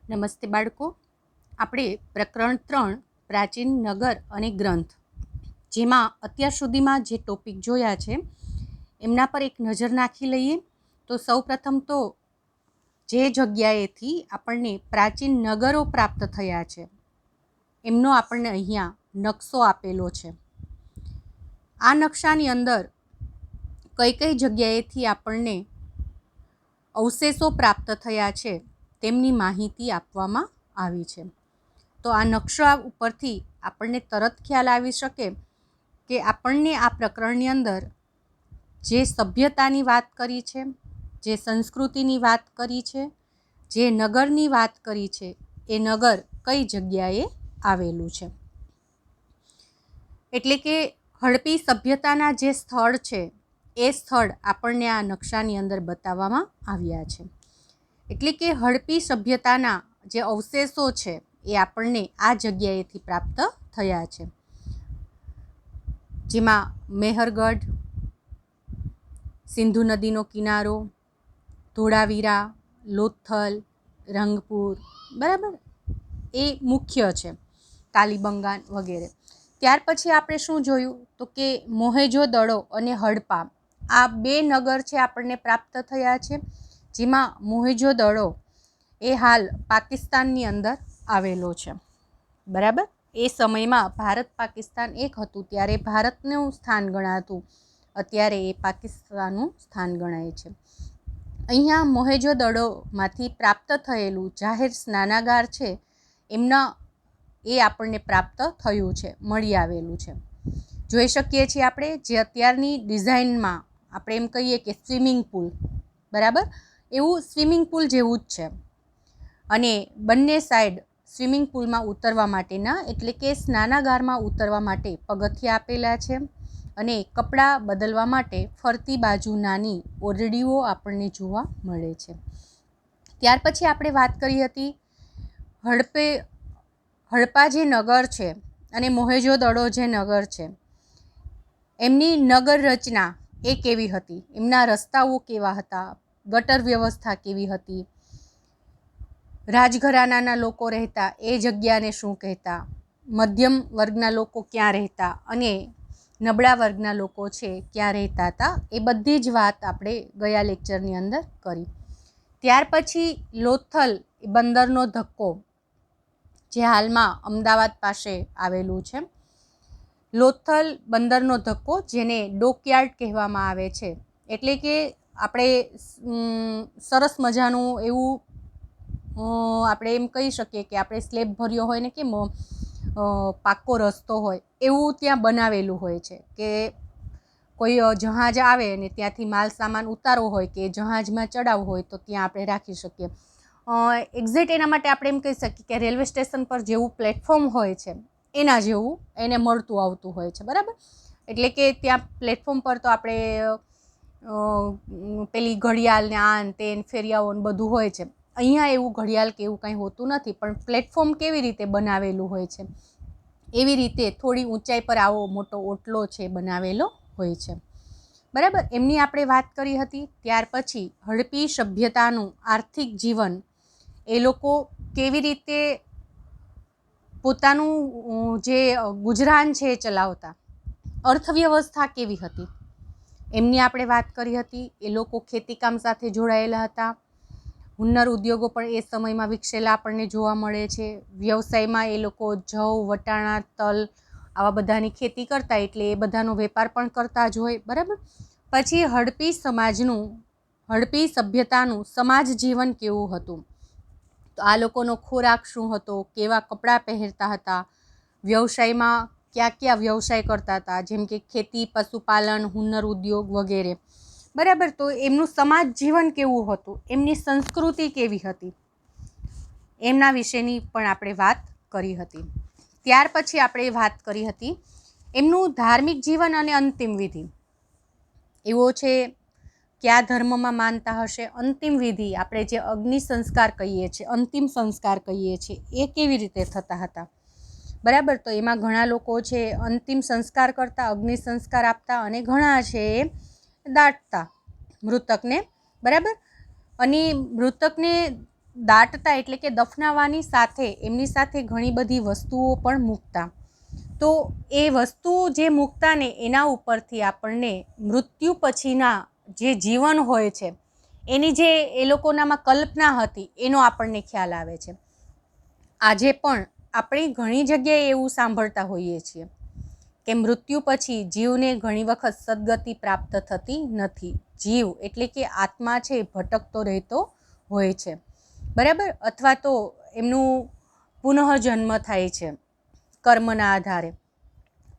નમસ્તે બાળકો, આપણે પ્રકરણ 3 પ્રાચીન નગર અને ગ્રંથ જેમાં અત્યાર સુધીમાં જે ટોપિક જોયા છે એમના પર એક નજર નાખી લઈએ. તો સૌપ્રથમ તો જે જગ્યાએથી આપણને પ્રાચીન નગરો પ્રાપ્ત થયા છે એમનો આપણને અહીંયા નકશો આપેલો છે. આ નકશાની અંદર કઈ કઈ જગ્યાએથી આપણને અવશેષો પ્રાપ્ત થયા છે તેમની માહિતી આપવામાં આવી છે. તો આ નકશા ઉપરથી આપણને તરત ખ્યાલ આવી શકે કે આપણને આ પ્રકરણની અંદર જે સભ્યતાની વાત કરી છે, જે સંસ્કૃતિની વાત કરી છે, જે નગરની વાત કરી છે એ નગર કઈ જગ્યાએ આવેલું છે. એટલે કે હડપી સભ્યતાના જે સ્થળ છે એ સ્થળ આપણને આ નકશાની અંદર બતાવવામાં આવ્યા છે. એટલે કે હડપી સભ્યતાના જે અવશેષો છે એ આપણને આ જગ્યાએથી પ્રાપ્ત થયા છે, જેમાં મેહરગઢ, સિંધુ નદીનો કિનારો, ધોળાવીરા, લોથલ, રંગપુર, બરાબર, એ મુખ્ય છે, કાલીબંગાન વગેરે. ત્યાર પછી આપણે શું જોયું તો કે મોહેંજો-દડો અને હડપા આ બે નગર છે આપણને પ્રાપ્ત થયા છે, જેમાં મોહેંજો-દડો એ હાલ પાકિસ્તાનની અંદર આવેલો છે. બરાબર, એ સમયમાં ભારત પાકિસ્તાન એક હતું ત્યારે ભારતનું સ્થાન ગણાતું, અત્યારે એ પાકિસ્તાનનું સ્થાન ગણાય છે. અહીંયા મોહેંજો-દડોમાંથી પ્રાપ્ત થયેલું જાહેર સ્નાનાગાર છે એમના એ આપણને પ્રાપ્ત થયું છે, મળી આવેલું છે. જોઈ શકીએ છીએ આપણે જે અત્યારની ડિઝાઇનમાં આપણે એમ કહીએ કે સ્વિમિંગ પુલ, બરાબર, એવું સ્વિમિંગ પુલ જેવું જ છે. અને બંને સાઈડ સ્વિમિંગ પુલમાં ઉતરવા માટેના એટલે કે સ્નાનાગારમાં ઉતરવા માટે પગથિયા આપેલા છે અને કપડાં બદલવા માટે ફરતી બાજુ નાની ઓરડીઓ આપણને જોવા મળે છે. ત્યાર પછી આપણે વાત કરી હતી હડપા જે નગર છે અને મોહેંજો-દડો જે નગર છે એમની નગર રચના એ કેવી હતી, એમના રસ્તાઓ કેવા હતા, ગટર વ્યવસ્થા કેવી હતી, રાજઘરાનાના લોકો રહેતા એ જગ્યાને શું કહેતા, મધ્યમ વર્ગના લોકો ક્યાં રહેતા અને નબળા વર્ગના લોકો છે ક્યાં રહેતા હતા, એ બધી જ વાત આપણે ગયા લેક્ચરની અંદર કરી. ત્યાર પછી લોથલ બંદરનો ધક્કો જે હાલમાં અમદાવાદ પાસે આવેલું છે, લોથલ બંદરનો ધક્કો જેને ડોકયાર્ડ કહેવામાં આવે છે. એટલે કે આપણે સરસ મજાનું એવું આપણે એમ કહી શકીએ કે આપણે સ્લેબ ભર્યો હોય ને કેમ પાક્કો રસ્તો હોય એવું ત્યાં બનાવેલું હોય છે કે કોઈ જહાજ આવે ને ત્યાંથી માલ સામાન ઉતારવો હોય કે જહાજમાં ચડાવવું હોય તો ત્યાં આપણે રાખી શકીએ. એક્ઝેક્ટ એના માટે આપણે એમ કહી શકીએ કે રેલવે સ્ટેશન પર જેવું પ્લેટફોર્મ હોય છે એના જેવું એને મળતું આવતું હોય છે, બરાબર. એટલે કે ત્યાં પ્લેટફોર્મ પર તો આપણે પેલી ઘડિયાળ ને આન તેન ફેરિયાઓ ને બધું હોય છે. અહીંયા એવું ઘડિયાળ કે એવું કંઈ હોતું નથી, પણ પ્લેટફોર્મ કેવી રીતે બનાવેલું હોય છે એવી રીતે થોડી ઊંચાઈ પર આવો મોટો ઓટલો છે બનાવેલો હોય છે, બરાબર. એમની આપણે વાત કરી હતી. ત્યાર પછી હડપી સભ્યતાનું આર્થિક જીવન, એ લોકો કેવી રીતે પોતાનું જે ગુજરાન છે એ ચલાવતા, અર્થવ્યવસ્થા કેવી હતી એમની આપણે વાત કરી હતી. એ લોકો ખેતીકામ સાથે જોડાયેલા હતા, હુન્નર ઉદ્યોગો પણ એ સમયમાં વિકસેલા આપણને જોવા મળે છે. વ્યવસાયમાં એ લોકો જવ, વટાણા, તલ આવા બધાની ખેતી કરતા, એટલે એ બધાનો વેપાર પણ કરતા જ હોય, બરાબર. પછી હડપી સભ્યતાનું સમાજ જીવન કેવું હતું, તો આ લોકોનો ખોરાક શું હતો, કેવા કપડાં પહેરતા હતા, વ્યવસાયમાં કયા કયા વ્યવસાય કરતા હતા, જેમ કે ખેતી, પશુપાલન, હુન્નર ઉદ્યોગ વગેરે, બરાબર. તો એમનું સમાજ જીવન કેવું હતું, એમની સંસ્કૃતિ કેવી હતી, એમના વિશેની પણ આપણે વાત કરી હતી. ત્યાર પછી આપણે વાત કરી હતી એમનું ધાર્મિક જીવન અને અંતિમ વિધિ એવો છે, કયા ધર્મમાં માનતા હશે, અંતિમ વિધિ આપણે જે અગ્નિ સંસ્કાર કહીએ છીએ, અંતિમ સંસ્કાર કહીએ છીએ, એ કેવી રીતે થતા હતા, બરાબર. તો એમાં ઘણા લોકો છે અંતિમ સંસ્કાર કરતા, અગ્નિ સંસ્કાર આપતા, અને ઘણા છે એ દાટતા મૃતકને, બરાબર. અને મૃતકને દાટતા એટલે કે દફનાવવાની સાથે એમની સાથે ઘણી બધી વસ્તુઓ પણ મૂકતા. તો એ વસ્તુઓ જે મૂકતા ને એના ઉપરથી આપણને મૃત્યુ પછીના જે જીવન હોય છે એની જે એ લોકોનામાં કલ્પના હતી એનો આપણને ખ્યાલ આવે છે. આજે પણ આપણે ઘણી જગ્યાએ એવું સાંભળતા હોઈએ છીએ કે મૃત્યુ પછી જીવને ઘણી વખત સદગતિ પ્રાપ્ત થતી નથી. જીવ એટલે કે આત્મા છે ભટકતો રહેતો હોય છે, બરાબર, અથવા તો એમનું પુનઃજન્મ થાય છે કર્મના આધારે.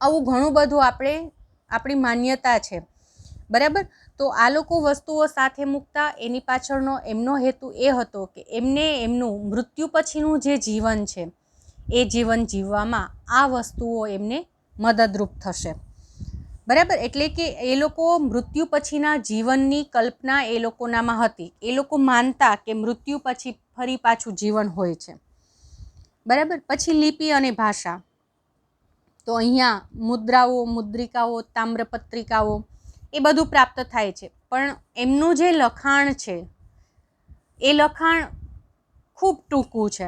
આવું ઘણું બધું આપણી માન્યતા છે, બરાબર. તો આ લોકો વસ્તુઓ સાથે મૂકતા, એની પાછળનો એમનો હેતુ એ હતો કે એમને એમનું મૃત્યુ પછીનું જે જીવન છે એ જીવન જીવવામાં આ વસ્તુઓ એમને મદદરૂપ થશે, બરાબર. એટલે કે એ લોકો મૃત્યુ પછીના જીવનની કલ્પના એ લોકોનામાં હતી. એ લોકો માનતા કે મૃત્યુ પછી ફરી પાછું જીવન હોય છે, બરાબર. પછી લિપિ અને ભાષા. તો અહીંયા મુદ્રાઓ, મુદ્રિકાઓ, તામ્રપત્રિકાઓ એ બધું પ્રાપ્ત થાય છે. પણ એમનું જે લખાણ છે એ લખાણ ખૂબ ટૂંકું છે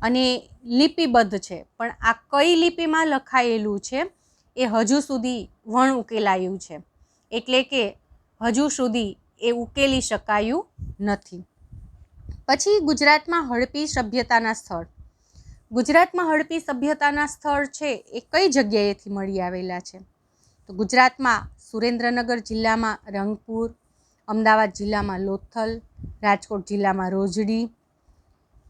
અને લિપિબદ્ધ છે. પણ આ કઈ લિપિમાં લખાયેલું છે એ હજુ સુધી વણ ઉકેલાયું છે, એટલે કે હજુ સુધી એ ઉકેલી શકાયું નથી. પછી ગુજરાતમાં હડપી સભ્યતાના સ્થળ. ગુજરાતમાં હડપી સભ્યતાના સ્થળ છે એ કઈ જગ્યાએથી મળી આવેલા છે? તો ગુજરાતમાં સુરેન્દ્રનગર જિલ્લામાં રંગપુર, અમદાવાદ જિલ્લામાં લોથલ, રાજકોટ જિલ્લામાં રોજડી,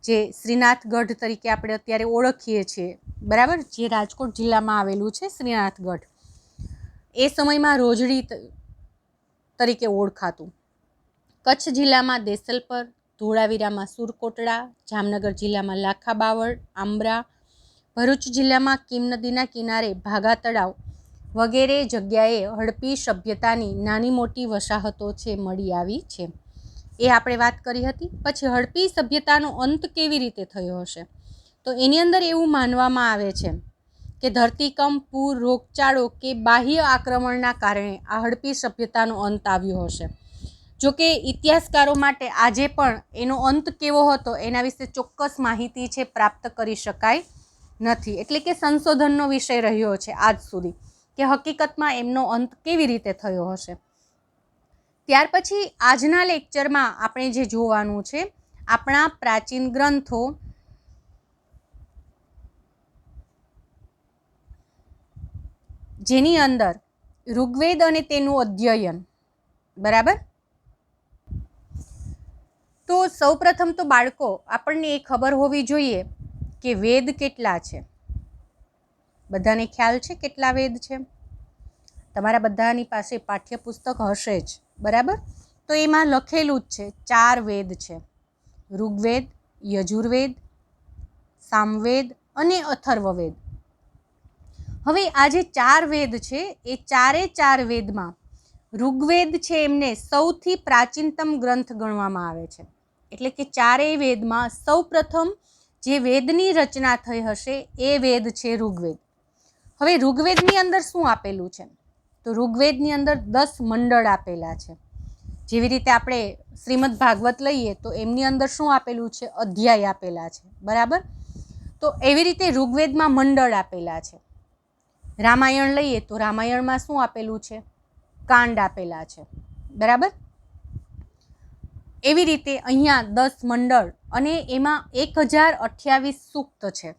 જે શ્રીનાથગઢ તરીકે આપણે અત્યારે ઓળખીએ છીએ, બરાબર, જે રાજકોટ જિલ્લામાં આવેલું છે શ્રીનાથગઢ, એ સમયમાં રોજડી તરીકે ઓળખાતું. કચ્છ જિલ્લામાં દેસલપર, ધોળાવીરામાં સુરકોટડા, જામનગર જિલ્લામાં લાખાબાવળ, આંબરા, ભરૂચ જિલ્લામાં કીમ નદીના કિનારે ભાગા તળાવ વગેરે જગ્યાએ હડપી સભ્યતાની નાની મોટી વસાહતો છે મળી આવી છે. એ આપણે વાત કરી હતી. પછી હડપી સભ્યતાનો અંત કેવી રીતે થયો હશે? તો એની અંદર એવું માનવામાં આવે છે કે ધરતીકંપ, પૂર, રોગચાળો કે બાહ્ય આક્રમણના કારણે આ હડપી સભ્યતાનો અંત આવ્યો હશે. જો કે ઇતિહાસકારો માટે આજે પણ એનો અંત કેવો હતો એના વિશે ચોક્કસ માહિતી છે પ્રાપ્ત કરી શકાય નથી. એટલે કે સંશોધનનો વિષય રહ્યો છે આજ સુધી કે હકીકતમાં એમનો અંત કેવી રીતે થયો હશે. ત્યાર પછી આજના લેક્ચરમાં આપણે જે જોવાનું છે, આપણા પ્રાચીન ગ્રંથો, જેની અંદર ઋગ્વેદ અને તેનું અધ્યયન, બરાબર. તો સૌપ્રથમ તો બાળકો આપણને એ ખબર હોવી જોઈએ કે વેદ કેટલા છે. બધાને ખ્યાલ છે કેટલા વેદ છે? તમારા બધાની પાસે પાઠ્યપુસ્તક હશે જ, બરાબર. તો એમાં લખેલું જ છે 4 વેદ છે: ઋગ્વેદ, યજુર્વેદ, સામવેદ અને અથર્વવેદ. હવે આ જે 4 વેદ છે એ 4 વેદમાં ઋગ્વેદ છે એમને સૌથી પ્રાચીનતમ ગ્રંથ ગણવામાં આવે છે. એટલે કે 4 વેદમાં સૌપ્રથમ જે વેદની રચના થઈ હશે એ વેદ છે ઋગ્વેદ. હવે ઋગ્વેદની અંદર શું આપેલું છે? તો ઋગ્વેદની અંદર 10 મંડળ આપેલા છે. જેવી રીતે આપણે શ્રીમદ ભાગવત લઈએ તો એમની અંદર શું આપેલું છે? અધ્યાય આપેલા છે, બરાબર. તો એવી રીતે ઋગ્વેદમાં મંડળ આપેલા છે. રામાયણ લઈએ તો રામાયણમાં શું આપેલું છે? કાંડ આપેલા છે, બરાબર. એવી રીતે અહીંયા 10 મંડળ અને એમાં 1028 સૂક્ત છે.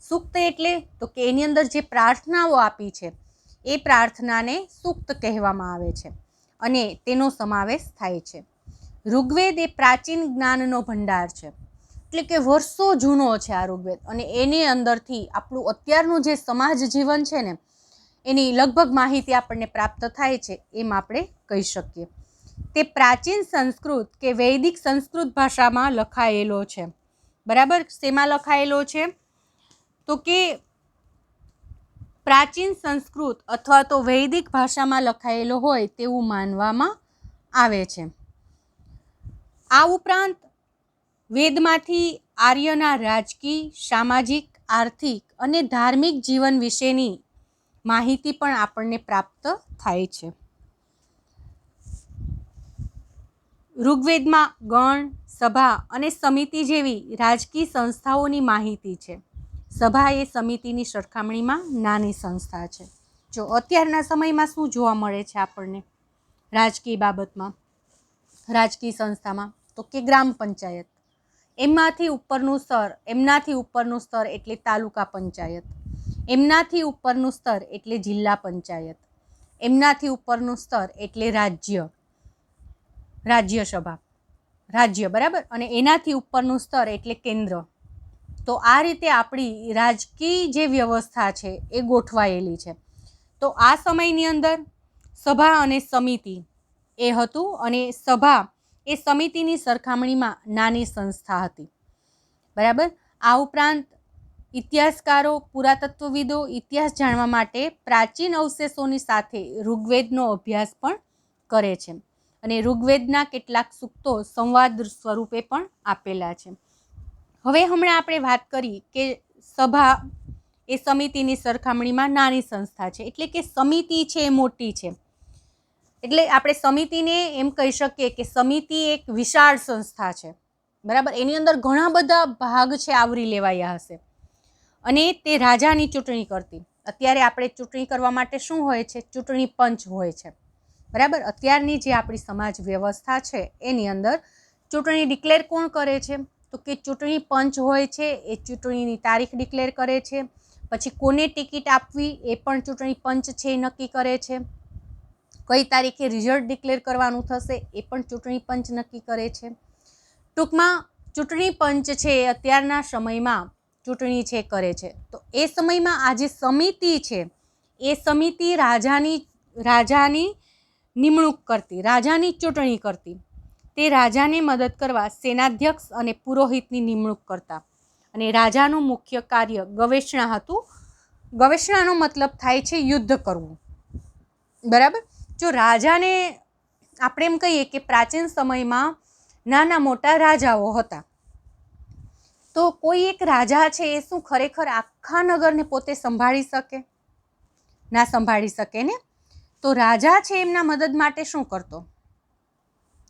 સૂક્ત એટલે તો કે એની અંદર જે પ્રાર્થનાઓ આપી છે એ પ્રાર્થનાને સૂક્ત કહેવામાં આવે છે અને તેનો સમાવેશ થાય છે. ઋગ્વેદ એ પ્રાચીન જ્ઞાનનો ભંડાર છે. એટલે કે વર્ષો જૂનો છે આ ઋગ્વેદ અને એની અંદરથી આપણું અત્યારનું જે સમાજ જીવન છે ને એની લગભગ માહિતી આપણને પ્રાપ્ત થાય છે એમ આપણે કહી શકીએ. તે પ્રાચીન સંસ્કૃત કે વૈદિક સંસ્કૃત ભાષામાં લખાયેલો છે, બરાબર. શેમાં લખાયેલો છે? તો કે પ્રાચીન સંસ્કૃત અથવા તો વૈદિક ભાષામાં લખાયેલો હોય તેવું માનવામાં આવે છે. આ ઉપરાંત વેદમાંથી આર્યના રાજકીય, સામાજિક, આર્થિક અને ધાર્મિક જીવન વિશેની માહિતી પણ આપણને પ્રાપ્ત થાય છે. ઋગ્વેદમાં ગણ, સભા અને સમિતિ જેવી રાજકીય સંસ્થાઓની માહિતી છે. સભા એ સમિતિની સરખામણીમાં નાની સંસ્થા છે. જો અત્યારના સમયમાં શું જોવા મળે છે આપણને રાજકીય બાબતમાં, રાજકીય સંસ્થામાં, તો કે ગ્રામ પંચાયત. એમનાથી ઉપરનું સ્તર એટલે તાલુકા પંચાયત, એમનાથી ઉપરનું સ્તર એટલે જિલ્લા પંચાયત, એમનાથી ઉપરનું સ્તર એટલે રાજ્યસભા, રાજ્ય, બરાબર, અને એનાથી ઉપરનું સ્તર એટલે કેન્દ્ર. તો આ રીતે આપણી રાજકીય જે વ્યવસ્થા છે એ ગોઠવાયેલી છે. તો આ સમયની અંદર સભા અને સમિતિ એ હતું, અને સભા એ સમિતિની સરખામણીમાં નાની સંસ્થા હતી, બરાબર. આ ઉપરાંત ઇતિહાસકારો, પુરાતત્વવિદો ઇતિહાસ જાણવા માટે પ્રાચીન અવશેષોની સાથે ઋગ્વેદનો અભ્યાસ પણ કરે છે, અને ઋગ્વેદના કેટલાક સૂક્તો સંવાદ સ્વરૂપે પણ આપેલા છે. હવે હમણાં આપણે વાત કરી કે સભા એ સમિતિની સરખામણીમાં નાની સંસ્થા છે, એટલે કે સમિતિ છે એ મોટી છે. એટલે આપણે સમિતિને એમ કહી શકીએ કે સમિતિ એક વિશાળ સંસ્થા છે, બરાબર. એની અંદર ઘણા બધા ભાગ છે આવરી લેવાયા હશે, અને તે રાજાની ચૂંટણી કરતી. અત્યારે આપણે ચૂંટણી કરવા માટે શું હોય છે? ચૂંટણી પંચ હોય છે, બરાબર. અત્યારની જે આપણી સમાજ વ્યવસ્થા છે એની અંદર ચૂંટણી ડિક્લેર કોણ કરે છે? તો કે ચૂંટણી પંચ હોય છે. એ ચૂંટણીની તારીખ ડિક્લેર કરે છે. પછી કોને ટિકિટ આપવી એ પણ ચૂંટણી પંચ છે એ નક્કી કરે છે. કઈ તારીખે રિઝલ્ટ ડિક્લેર કરવાનું થશે એ પણ ચૂંટણી પંચ નક્કી કરે છે. ટૂંકમાં ચૂંટણી પંચ છે એ અત્યારના સમયમાં ચૂંટણી છે કરે છે. તો એ સમયમાં આ જે સમિતિ છે એ સમિતિ રાજાની નિમણૂક કરતી, રાજાની ચૂંટણી કરતી. તે રાજાને મદદ કરવા સેનાધ્યક્ષ અને પુરોહિતની નિમણૂક કરતા, અને રાજાનું મુખ્ય કાર્ય ગવેષણા હતું. ગવેષણાનો મતલબ થાય છે યુદ્ધ કરવું, બરાબર. જો રાજાને આપણે એમ કહીએ કે પ્રાચીન સમયમાં નાના મોટા રાજાઓ હતા, તો કોઈ એક રાજા છે એ શું ખરેખર આખા નગરને પોતે સંભાળી શકે? ના સંભાળી શકે ને. તો રાજા છે એમના મદદ માટે શું કરતો?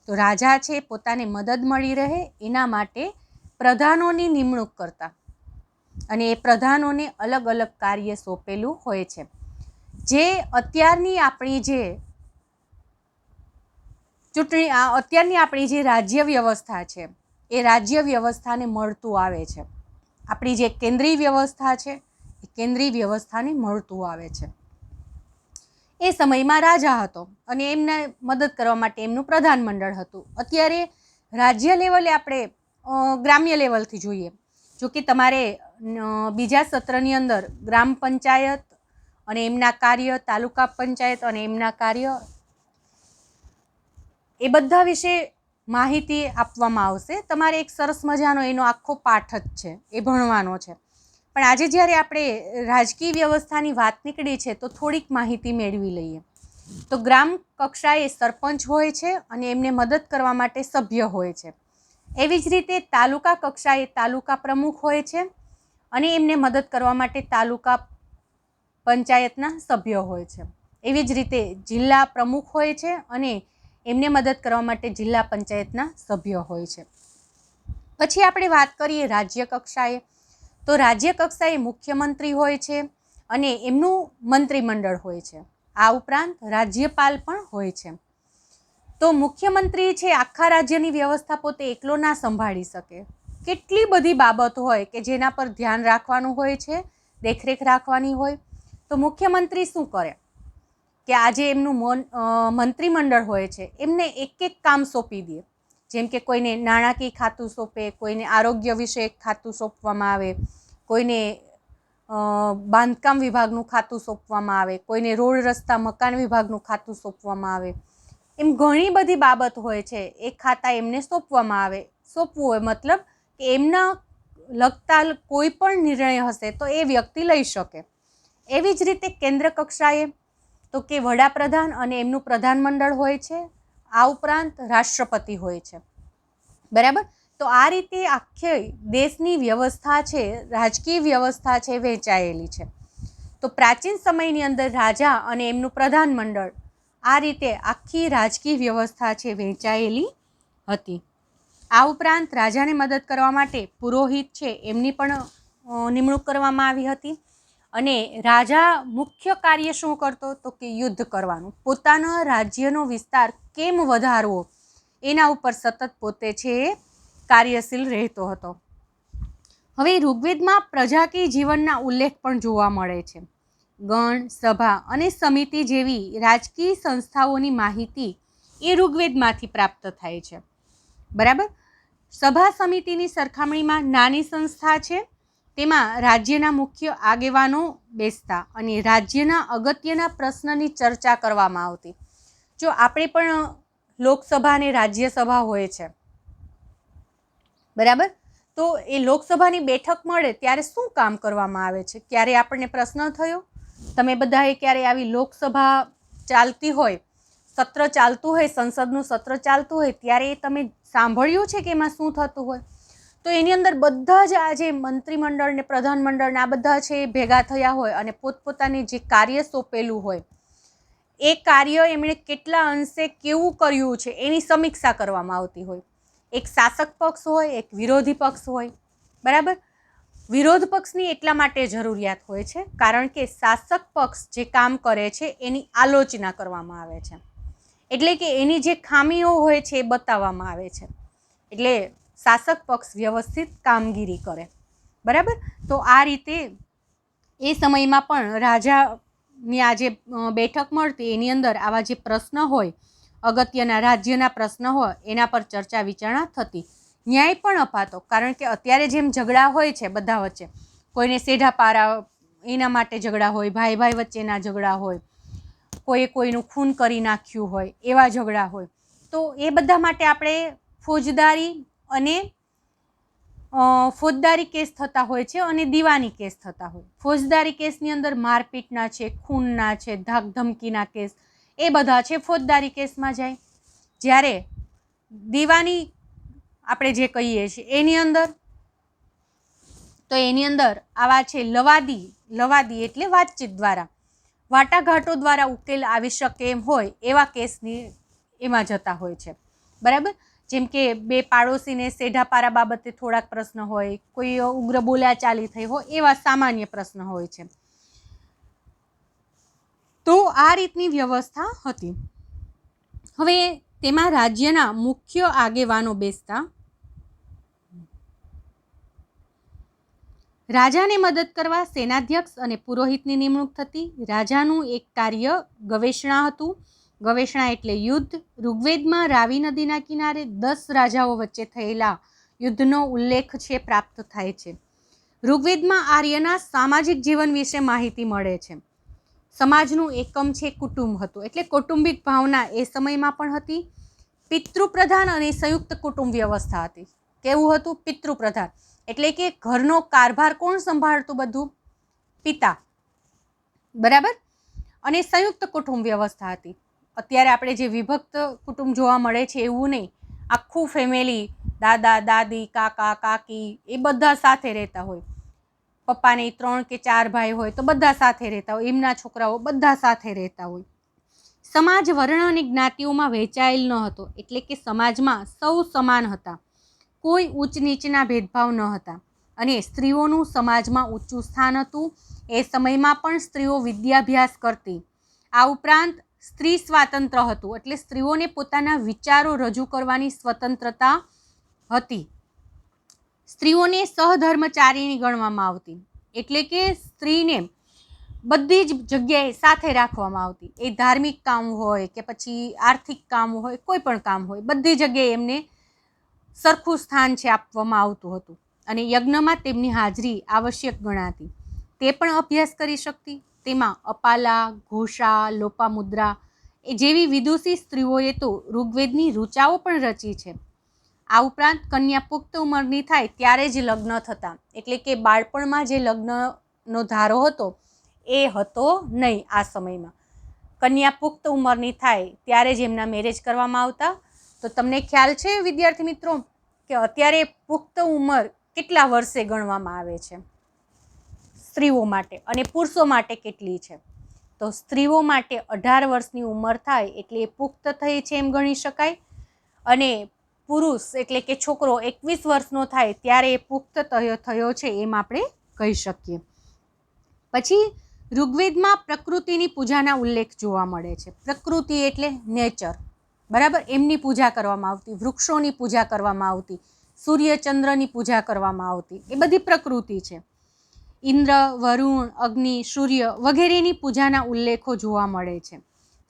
તો રાજા છે પોતાને મદદ મળી રહે એના માટે પ્રધાનોની નિમણૂક કરતા, અને એ પ્રધાનોને અલગ અલગ કાર્ય સોંપેલું હોય છે. જે અત્યારની આપણી જે રાજ્ય વ્યવસ્થા છે એ રાજ્ય વ્યવસ્થાને મળતું આવે છે. આપણી જે કેન્દ્રીય વ્યવસ્થા છે એ કેન્દ્રીય વ્યવસ્થાને મળતું આવે છે. એ સમયમાં રાજા હતો, અને એમને મદદ કરવા માટે એમનું પ્રધાનમંડળ હતું. અત્યારે રાજ્ય લેવલે આપણે ગ્રામ્ય લેવલથી જોઈએ, જો કે તમારે બીજા સત્રની અંદર ગ્રામ પંચાયત અને એમના કાર્ય, તાલુકા પંચાયત અને એમના કાર્ય, એ બધા વિશે માહિતી આપવામાં આવશે. તમારે એક સરસ મજાનો એનો આખો પાઠ જ છે, એ ભણવાનો છે. પણ આજે જ્યારે આપણે રાજકીય વ્યવસ્થાની વાત નીકળી છે તો થોડીક માહિતી મેળવી લઈએ. તો ગ્રામ કક્ષાએ સરપંચ હોય છે, અને એમને મદદ કરવા માટે સભ્ય હોય છે. એવી જ રીતે તાલુકા કક્ષાએ તાલુકા પ્રમુખ હોય છે, અને એમને મદદ કરવા માટે તાલુકા પંચાયતના સભ્યો હોય છે. એવી જ રીતે જિલ્લા પ્રમુખ હોય છે, અને એમને મદદ કરવા માટે જિલ્લા પંચાયતના સભ્યો હોય છે. પછી આપણે વાત કરીએ રાજ્ય કક્ષાએ, તો રાજ્ય કક્ષાએ મુખ્યમંત્રી હોય છે, અને એમનું મંત્રીમંડળ હોય છે. આ ઉપરાંત રાજ્યપાલ પણ હોય છે. તો મુખ્યમંત્રી છે આખા રાજ્યની વ્યવસ્થા પોતે એકલો ના સંભાળી શકે. કેટલી બધી બાબતો હોય કે જેના પર ધ્યાન રાખવાનું હોય છે, દેખરેખ રાખવાની હોય. તો મુખ્યમંત્રી શું કરે કે આજે એમનું મંત્રીમંડળ હોય છે એમને એક એક કામ સોંપી દે. જેમ કે કોઈને નાણાકીય ખાતું સોંપે, કોઈને આરોગ્ય વિશે એક ખાતું સોંપવામાં આવે, કોઈને બાંધકામ વિભાગનું ખાતું સોંપવામાં આવે, કોઈને રોડ રસ્તા મકાન વિભાગનું ખાતું સોંપવામાં આવે. એમ ઘણી બધી બાબત હોય છે, એ ખાતા એમને સોંપવામાં આવે. સોંપવું હોય મતલબ કે એમના લગતા કોઈ પણ નિર્ણય હશે તો એ વ્યક્તિ લઈ શકે. એવી જ રીતે કેન્દ્ર કક્ષાએ તો કે વડાપ્રધાન અને એમનું પ્રધાનમંડળ હોય છે. આ ઉપરાંત રાષ્ટ્રપતિ હોય છે, બરાબર. તો આ રીતે આખી દેશની વ્યવસ્થા છે, રાજકીય વ્યવસ્થા છે, વહેંચાયેલી છે. તો પ્રાચીન સમયની અંદર રાજા અને એમનું પ્રધાનમંડળ, આ રીતે આખી રાજકીય વ્યવસ્થા છે વહેંચાયેલી હતી. આ ઉપરાંત રાજાને મદદ કરવા માટે પુરોહિત છે એમની પણ નિમણૂક કરવામાં આવી હતી. અને રાજા મુખ્ય કાર્ય શું કરતો તો કે યુદ્ધ કરવાનું, પોતાના રાજ્યનો વિસ્તાર કેમ વધારવો એના ઉપર સતત પોતે છે એ કાર્યશીલ રહેતો હતો. હવે ઋગ્વેદમાં પ્રજાકી જીવનના ઉલ્લેખ પણ જોવા મળે છે. ગણ, સભા અને સમિતિ જેવી રાજકીય સંસ્થાઓની માહિતી એ ઋગ્વેદમાંથી પ્રાપ્ત થાય છે. બરાબર. સભા સમિતિની સરખામણીમાં નાની સંસ્થા છે. તેમાં રાજ્યના મુખ્ય આગેવાનો બેસતા અને રાજ્યના અગત્યના પ્રશ્નની ચર્ચા કરવામાં આવતી. જો આપણે પણ લોકસભા અને રાજ્યસભા હોય છે, બરાબર, તો એ લોકસભાની બેઠક મળે ત્યારે શું કામ કરવામાં આવે છે? ક્યારે આપણને પ્રશ્ન થયો? તમે બધાએ ક્યારે આવી લોકસભા ચાલતી હોય, સત્ર ચાલતું હોય, સંસદનું સત્ર ચાલતું હોય, ત્યારે તમે સાંભળ્યું છે કે એમાં શું થતું હોય? તો એની અંદર બધા જ આ જે મંત્રીમંડળ ને પ્રધાનમંડળ ને આ બધા છે ભેગા થયા હોય અને પોતપોતાની જે કાર્ય સોંપેલું હોય એ કાર્ય એમણે કેટલા અંશે કેવું કર્યું છે એની સમીક્ષા કરવામાં આવતી હોય. એક શાસક પક્ષ હોય, એક વિરોધી પક્ષ હોય. બરાબર. વિરોધ પક્ષની એટલા માટે જરૂરિયાત હોય છે કારણ કે શાસક પક્ષ જે કામ કરે છે એની આલોચના કરવામાં આવે છે, એટલે કે એની જે ખામીઓ હોય છે એ બતાવવામાં આવે છે, એટલે શાસક પક્ષ વ્યવસ્થિત કામગીરી કરે. બરાબર. તો આ રીતે એ સમયમાં પણ રાજાની આ જે બેઠક મળતી એની અંદર આવા જે પ્રશ્ન હોય, અગત્યના રાજ્યના પ્રશ્ન હોય, એના પર ચર્ચા વિચારણા થતી. ન્યાય પણ અપાતો, કારણ કે અત્યારે જેમ ઝઘડા હોય છે બધા વચ્ચે, કોઈને સેઢા પારા એના માટે ઝઘડા હોય, ભાઈ ભાઈ વચ્ચેના ઝઘડા હોય, કોઈએ કોઈનું ખૂન કરી નાખ્યું હોય, એવા ઝઘડા હોય. તો એ બધા માટે આપણે ફોજદારી અને ફોજદારી કેસ થતા હોય છે અને દીવાની કેસ થતા હોય. ફોજદારી કેસની અંદર મારપીટના છે, ખૂનના છે, ધાકધમકીના કેસ, એ બધા છે ફોજદારી કેસમાં જાય. જ્યારે દીવાની આપણે જે કહીએ છીએ એની અંદર, તો એની અંદર આવા છે લવાદી એટલે વાતચીત દ્વારા, વાટાઘાટો દ્વારા ઉકેલ આવી શકે એમ હોય એવા કેસની એમાં જતા હોય છે. બરાબર. જેમ કે બે પાડોશીને સેઢાપારા બાબતે થોડાક પ્રશ્ન હોય, કોઈ ઉગ્ર બોલાચાલી થઈ હોય, એવા સામાન્ય પ્રશ્ન હોય છે. તો આ રીતની વ્યવસ્થા હતી. હવે તેમાં રાજ્યના મુખ્ય આગેવાનો બેસતા. રાજાને મદદ કરવા સેનાધ્યક્ષ અને પુરોહિતની નિમણૂક થતી. રાજાનું એક કાર્ય ગવેષણા હતું. ગવેષણા એટલે યુદ્ધ. ઋગ્વેદમાં રાવી નદીના કિનારે 10 રાજાઓ વચ્ચે થયેલા યુદ્ધનો ઉલ્લેખ છે પ્રાપ્ત થાય છે. ઋગ્વેદમાં આર્યના સામાજિક જીવન વિશે માહિતી મળે છે. સમાજનું એકમ છે કુટુંબ હતું, એટલે કૌટુંબિક ભાવના એ સમયમાં પણ હતી. પિતૃપ્રધાન અને સંયુક્ત કુટુંબ વ્યવસ્થા હતી. કેવું હતું? પિતૃપ્રધાન એટલે કે ઘરનો કારભાર કોણ સંભાળતું? બધું પિતા. બરાબર. અને સંયુક્ત કુટુંબ વ્યવસ્થા હતી. અત્યારે આપણે જે વિભક્ત કુટુંબ જોવા મળે છે એવું નહીં. આખું ફેમિલી, દાદા દાદી, કાકા કાકી, એ બધા સાથે રહેતા હોય. પપ્પાને 3 કે 4 ભાઈ હોય તો બધા સાથે રહેતા હોય, એમના છોકરાઓ બધા સાથે રહેતા હોય. સમાજ વર્ણ અને જ્ઞાતિઓમાં વહેંચાયેલ ન હતો, એટલે કે સમાજમાં સૌ સમાન હતા, કોઈ ઊંચ નીચના ભેદભાવ ન હતા. અને સ્ત્રીઓનું સમાજમાં ઊંચું સ્થાન હતું. એ સમયમાં પણ સ્ત્રીઓ વિદ્યાભ્યાસ કરતી. આ ઉપરાંત સ્ત્રી સ્વાતંત્ર્ય હતું, એટલે સ્ત્રીઓને પોતાના વિચારો રજૂ કરવાની સ્વતંત્રતા હતી. સ્ત્રીઓને સહધર્મચારીણી ગણવામાં આવતી, એટલે કે સ્ત્રીને બધી જ જગ્યાએ સાથે રાખવામાં આવતી. એ ધાર્મિક કામ હોય કે પછી આર્થિક કામ હોય, કોઈ પણ કામ હોય, બધી જગ્યાએ એમને સરખું સ્થાન છે આપવામાં આવતું હતું. અને યજ્ઞમાં તેમની હાજરી આવશ્યક ગણાતી. તે પણ અભ્યાસ કરી શકતી. તેમાં અપાલા, ઘોષા, લોપામુદ્રા એ જેવી વિદુષી સ્ત્રીઓએ તો ઋગ્વેદની ઋચાઓ પણ રચી છે. આ ઉપરાંત કન્યા પુખ્ત ઉંમરની થાય ત્યારે જ લગ્ન થતા, એટલે કે બાળપણમાં જે લગ્નનો ધારો હતો એ હતો નહીં. આ સમયમાં કન્યા પુખ્ત ઉંમરની થાય ત્યારે જ એમના મેરેજ કરવામાં આવતા. તો તમને ખ્યાલ છે વિદ્યાર્થી મિત્રો કે અત્યારે પુખ્ત ઉંમર કેટલા વર્ષે ગણવામાં આવે છે સ્ત્રીઓ માટે અને પુરુષો માટે કેટલી છે? તો સ્ત્રીઓ માટે 18 વર્ષની ઉંમર થાય એટલે એ પુખ્ત થઈ છે એમ ગણી શકાય, અને પુરુષ એટલે કે છોકરો 21 વર્ષનો થાય ત્યારે એ પુખ્ત થયો છે એમ આપણે કહી શકીએ. પછી ઋગ્વેદમાં પ્રકૃતિની પૂજાના ઉલ્લેખ જોવા મળે છે. પ્રકૃતિ એટલે નેચર, બરાબર, એમની પૂજા કરવામાં આવતી, વૃક્ષોની પૂજા કરવામાં આવતી, સૂર્ય ચંદ્રની પૂજા કરવામાં આવતી, એ બધી પ્રકૃતિ છે. ઇન્દ્ર, વરુણ, અગ્નિ, સૂર્ય વગેરેની પૂજાના ઉલ્લેખો જોવા મળે છે.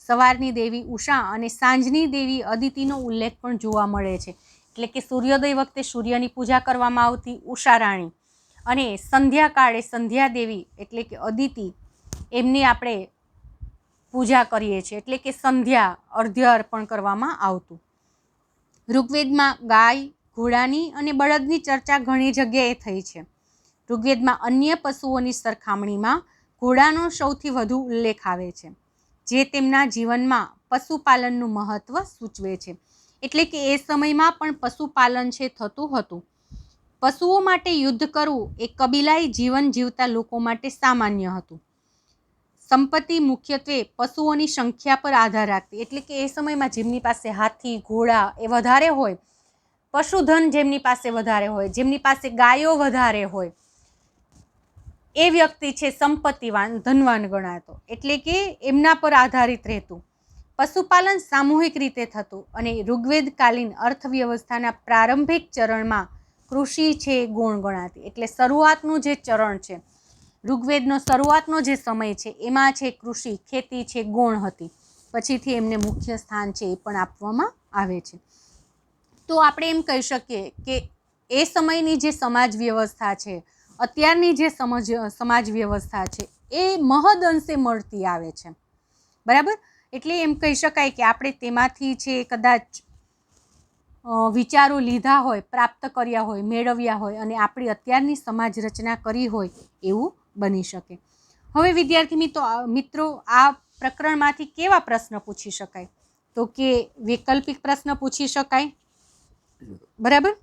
સવારની દેવી ઉષા અને સાંજની દેવી અદિતિનો ઉલ્લેખ પણ જોવા મળે છે. એટલે કે સૂર્યોદય વખતે સૂર્યની પૂજા કરવામાં આવતી, ઉષા રાણી, અને સંધ્યાકાળે સંધ્યા દેવી એટલે કે અદિતિ, એમની આપણે પૂજા કરીએ છીએ, એટલે કે સંધ્યા અર્ધ્ય અર્પણ કરવામાં આવતું. ઋગ્વેદમાં ગાય, ઘોડાની અને બળદની ચર્ચા ઘણી જગ્યાએ થઈ છે. ઋગ્વેદમાં અન્ય પશુઓની સરખામણીમાં ઘોડાનો સૌથી વધુ ઉલ્લેખ આવે છે, જે તેમના જીવનમાં પશુપાલનનું મહત્ત્વ સૂચવે છે. એટલે કે એ સમયમાં પણ પશુપાલન છે થતું હતું. પશુઓ માટે યુદ્ધ કરવું એ કબીલાઈ જીવન જીવતા લોકો માટે સામાન્ય હતું. સંપત્તિ મુખ્યત્વે પશુઓની સંખ્યા પર આધાર રાખતી, એટલે કે એ સમયમાં જેમની પાસે હાથી, ઘોડા એ વધારે હોય, પશુધન જેમની પાસે વધારે હોય, જેમની પાસે ગાયો વધારે હોય, એ વ્યક્તિ છે સંપત્તિવાન, ધનવાન ગણાતો, એટલે કે એમના પર આધારિત રહેતું. પશુપાલન સામૂહિક રીતે થતું અને ઋગ્વેદકાલીન અર્થવ્યવસ્થાના પ્રારંભિક ચરણમાં કૃષિ છે ગૌણ ગણાતી. એટલે શરૂઆતનું જે ચરણ છે, ઋગ્વેદનો શરૂઆતનો જે સમય છે, એમાં છે કૃષિ, ખેતી છે ગૌણ હતી. પછીથી એમને મુખ્ય સ્થાન છે એ પણ આપવામાં આવે છે. તો આપણે એમ કહી શકીએ કે એ સમયની જે સમાજ વ્યવસ્થા છે, અત્યારની જે સમાજ વ્યવસ્થા છે, એ મહદ અંશે મળતી આવે છે, બરાબર. એટલે એમ કહી શકાય કે આપણે તેમાંથી છે કદાચ વિચારો લીધા હોય, પ્રાપ્ત કર્યા હોય, મેળવ્યા હોય અને આપણી અત્યારની સમાજ રચના કરી હોય એવું બની શકે. હવે વિદ્યાર્થી મિત્રો, આ પ્રકરણમાંથી કેવા પ્રશ્ન પૂછી શકાય? તો કે વૈકલ્પિક પ્રશ્ન પૂછી શકાય, બરાબર.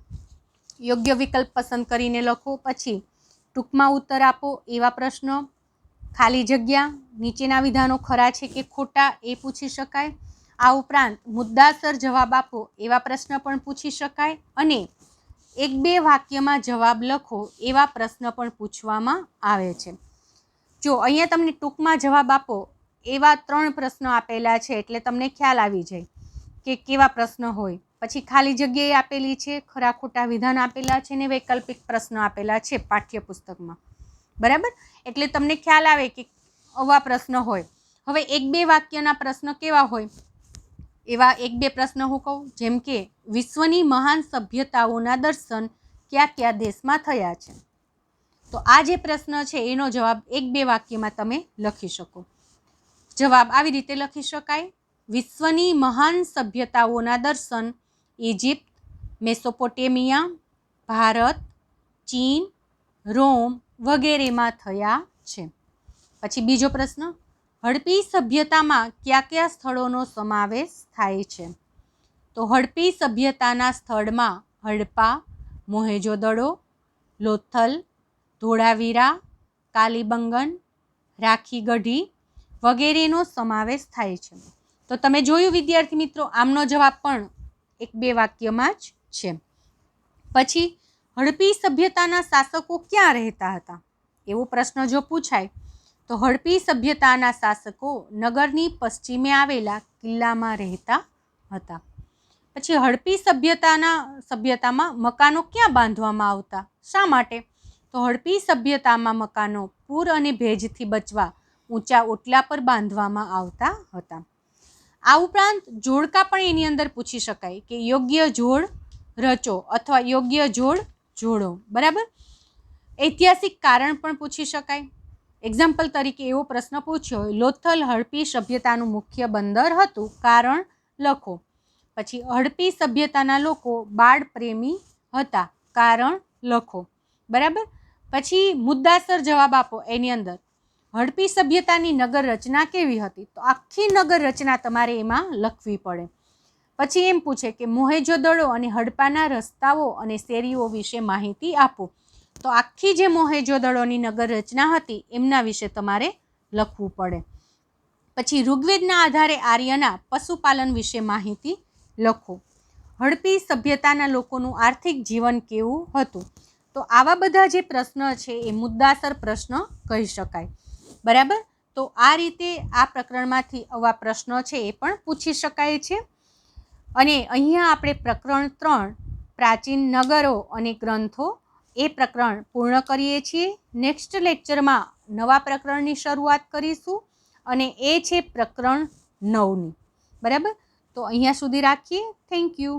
યોગ્ય વિકલ્પ પસંદ કરીને લખો, પછી ટૂંકમાં ઉત્તર આપો એવા પ્રશ્નો, ખાલી જગ્યા, નીચેના વિધાનો ખરા છે કે ખોટા એ પૂછી શકાય. આ ઉપરાંત મુદ્દાસર જવાબ આપો એવા પ્રશ્ન પણ પૂછી શકાય અને 1-2 વાક્યમાં જવાબ લખો એવા પ્રશ્ન પણ પૂછવામાં આવે છે. જો અહીંયા તમને ટૂંકમાં જવાબ આપો એવા 3 પ્રશ્નો આપેલા છે, એટલે તમને ખ્યાલ આવી જાય કે કેવા પ્રશ્ન હોય. પછી ખાલી જગ્યાએ આપેલી છે, ખરા ખોટા વિધાન આપેલા છે ને વૈકલ્પિક પ્રશ્નો આપેલા છે પાઠ્યપુસ્તકમાં, બરાબર. એટલે તમને ખ્યાલ આવે કે આવા પ્રશ્ન હોય. હવે 1-2 વાક્યના પ્રશ્ન કેવા હોય? એવા 1-2 પ્રશ્ન હું કહું, જેમ કે વિશ્વની મહાન સભ્યતાઓના દર્શન કયા કયા દેશમાં થયા છે? તો આ જે પ્રશ્ન છે એનો જવાબ 1-2 વાક્યમાં તમે લખી શકો. જવાબ આવી રીતે લખી શકાય: વિશ્વની મહાન સભ્યતાઓના દર્શન ઇજિપ્ત, મેસોપોટેમિયા, ભારત, ચીન, રોમ વગેરેમાં થયા છે. પછી બીજો પ્રશ્ન, હડપી સભ્યતામાં કયા કયા સ્થળોનો સમાવેશ થાય છે? તો હડપી સભ્યતાના સ્થળમાં હડપા, મોહેંજો-દડો, લોથલ, ધોળાવીરા, કાલીબંગન, રાખીગઢી વગેરેનો સમાવેશ થાય છે. તો તમે જોયું વિદ્યાર્થી મિત્રો, આમનો જવાબ પણ 1-2 વાક્યમાં જ છે. પછી હડપી સભ્યતાના શાસકો ક્યાં રહેતા હતા? એવો પ્રશ્ન જો પૂછાય તો હડપી સભ્યતાના શાસકો નગરની પશ્ચિમે આવેલા કિલ્લામાં રહેતા હતા. પછી હડપી સભ્યતામાં મકાનો ક્યાં બાંધવામાં આવતા? શા માટે? તો હડપી સભ્યતામાં મકાનો પૂર અને ભેજથી બચવા ઊંચા ઓટલા પર બાંધવામાં આવતા હતા. આ ઉપરાંત જોડકા પણ એની અંદર પૂછી શકાય કે યોગ્ય જોડ રચો અથવા યોગ્ય જોડ જોડો, બરાબર. ઐતિહાસિક કારણ પણ પૂછી શકાય. એક્ઝામ્પલ તરીકે એવો પ્રશ્ન પૂછ્યો હોય, લોથલ હડપી સભ્યતાનું મુખ્ય બંદર હતું, કારણ લખો. પછી હડપી સભ્યતાના લોકો બાળ પ્રેમી હતા, કારણ લખો, બરાબર. પછી મુદ્દાસર જવાબ આપો. એની અંદર હડપી સભ્યતાની નગર રચના કેવી હતી? તો આખી નગર રચના તમારે એમાં લખવી પડે. પછી એમ પૂછે કે મોહેંજો-દડો અને હડપાના રસ્તાઓ અને શેરીઓ વિશે માહિતી આપો. તો આખી જે મોહેંજો-દડોની નગર રચના હતી એમના વિશે તમારે લખવું પડે. પછી ઋગ્વેદના આધારે આર્યના પશુપાલન વિશે માહિતી લખો. હડપી સભ્યતાના લોકોનું આર્થિક જીવન કેવું હતું? તો આવા બધા જે પ્રશ્ન છે એ મુદ્દાસર પ્રશ્ન કહી શકાય. બરાબર. તો આ રીતે આ પ્રકરણમાંથી આવા પ્રશ્નો છે એ પણ પૂછી શકાય છે. અને અહીંયા આપણે પ્રકરણ 3 પ્રાચીન નગરો અને ગ્રંથો એ પ્રકરણ પૂર્ણ કરીએ છીએ. નેક્સ્ટ લેક્ચરમાં નવા પ્રકરણની શરૂઆત કરીશું અને એ છે પ્રકરણ 9ની. બરાબર. તો અહીંયા સુધી રાખીએ. Thank you.